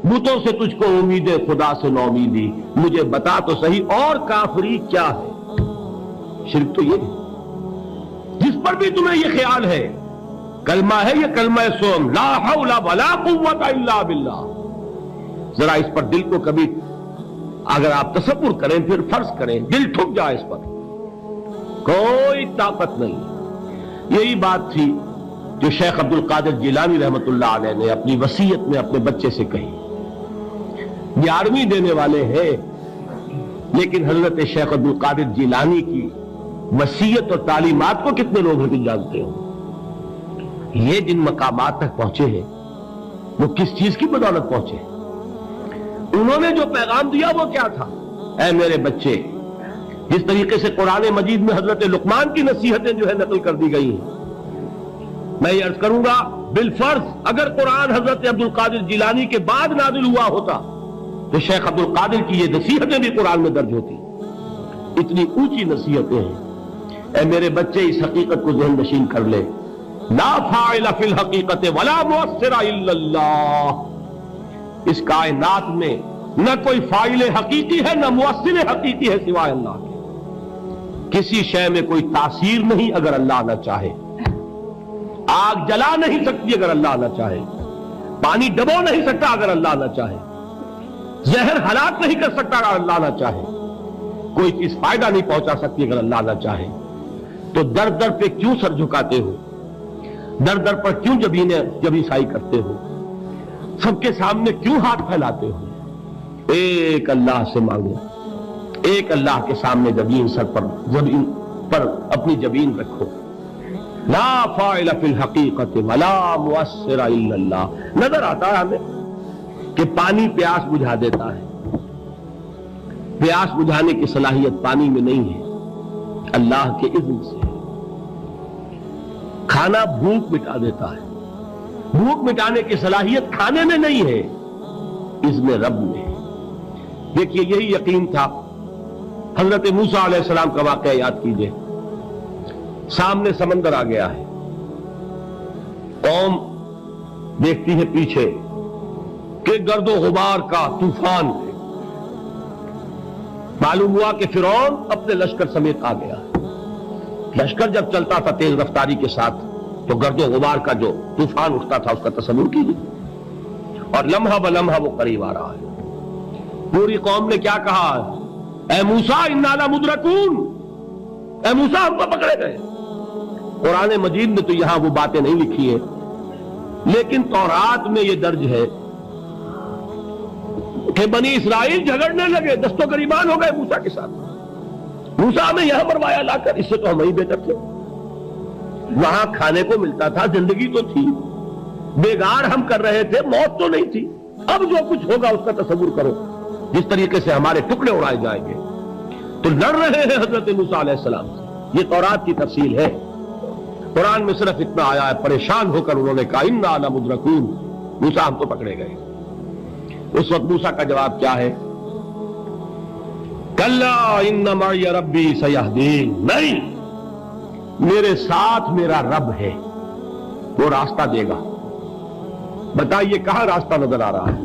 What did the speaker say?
بتوں سے تجھ کو امید خدا سے نومیدی، مجھے بتا تو صحیح اور کافری کیا ہے؟ شرک تو یہ ہے جس پر بھی تمہیں یہ خیال ہے کلمہ ہے، یہ کلمہ سوم لا حول ولا قوت الا باللہ، ذرا اس پر دل کو کبھی اگر آپ تصور کریں پھر فرض کریں، دل ٹھک جائے اس پر، کوئی طاقت نہیں۔ یہی بات تھی جو شیخ عبد القادر جیلانی رحمت اللہ علیہ نے اپنی وصیت میں اپنے بچے سے کہی۔ 11ویں دینے والے ہیں لیکن حضرت شیخ عبد القادر جیلانی کی وصیت اور تعلیمات کو کتنے لوگ ہیں جانتے ہو؟ یہ جن مقامات تک پہنچے ہیں وہ کس چیز کی بدولت پہنچے؟ انہوں نے جو پیغام دیا وہ کیا تھا؟ اے میرے بچے، جس طریقے سے قرآن مجید میں حضرت لقمان کی نصیحتیں جو ہے نقل کر دی گئی ہیں، میں یہ عرض کروں گا بالفرض اگر قرآن حضرت عبد القادر جیلانی کے بعد نازل ہوا ہوتا تو شیخ عبد القادر کی یہ نصیحتیں بھی قرآن میں درج ہوتی۔ اتنی اونچی نصیحتیں ہیں۔ اے میرے بچے، اس حقیقت کو ذہن نشین کر لے، لا فاعل فی الحقیقت ولا مؤثر الا اللہ، اس کائنات میں نہ کوئی فاعل حقیقی ہے نہ مؤثر حقیقی ہے سوائے اللہ کے۔ کسی شے میں کوئی تاثیر نہیں اگر اللہ نہ چاہے، آگ جلا نہیں سکتی اگر اللہ نہ چاہے، پانی ڈبو نہیں سکتا اگر اللہ نہ چاہے، زہر ہلاک نہیں کر سکتا اگر اللہ نہ چاہے، کوئی چیز فائدہ نہیں پہنچا سکتی اگر اللہ نہ چاہے۔ تو در در پہ کیوں سر جھکاتے ہو؟ در در پر کیوں جبیں سائی کرتے ہو؟ سب کے سامنے کیوں ہاتھ پھیلاتے ہو؟ ایک اللہ سے مانگو، ایک اللہ کے سامنے زمین پر اپنی جبین رکھو۔ لا فاعل فی الحقیقت ولا مؤثر الا اللہ۔ نظر آتا ہے ہمیں کہ پانی پیاس بجھا دیتا ہے، پیاس بجھانے کی صلاحیت پانی میں نہیں ہے، اللہ کے اذن سے۔ کھانا بھوک مٹا دیتا ہے، بھوک مٹانے کی صلاحیت کھانے میں نہیں ہے، اذن رب میں۔ دیکھیے یہی یقین تھا حضرت موسیٰ علیہ السلام کا واقعہ یاد کیجئے۔ سامنے سمندر آ گیا ہے، قوم دیکھتی ہے پیچھے کہ گرد و غبار کا طوفان ہے، معلوم ہوا کہ فرعون اپنے لشکر سمیت آ گیا۔ لشکر جب چلتا تھا تیز رفتاری کے ساتھ تو گرد و غبار کا جو طوفان اٹھتا تھا اس کا تصور کیجیے، اور لمحہ بلمحہ وہ قریب آ رہا ہے۔ پوری قوم نے کیا کہا؟ اے موسیٰ انا لمدرکون، اے موسیٰ ہم کو پکڑے گئے۔ قرآن مجید میں تو یہاں وہ باتیں نہیں لکھی ہیں، لیکن تورات میں یہ درج ہے کہ بنی اسرائیل جھگڑنے لگے، دست و گریبان ہو گئے موسیٰ کے ساتھ۔ موسیٰ ہمیں یہاں مروایا لا کر، اس سے تو ہم ہی بہتر تھے، وہاں کھانے کو ملتا تھا، زندگی تو تھی، بیگار ہم کر رہے تھے، موت تو نہیں تھی۔ اب جو کچھ ہوگا اس کا تصور کرو، جس طریقے سے ہمارے ٹکڑے اڑائے جائیں گے۔ تو لڑ رہے ہیں حضرت موسیٰ علیہ السلام سے، یہ تورات کی تفصیل ہے۔ قرآن میں صرف اتنا آیا ہے، پریشان ہو کر انہوں نے کہا انا لمدرکون، موسیٰ ہم تو پکڑے گئے۔ اس وقت موسیٰ کا جواب کیا ہے؟ کلا ان معی ربی سیہدین، نہیں، میرے ساتھ میرا رب ہے، وہ راستہ دے گا۔ بتائیے کہاں راستہ نظر آ رہا ہے؟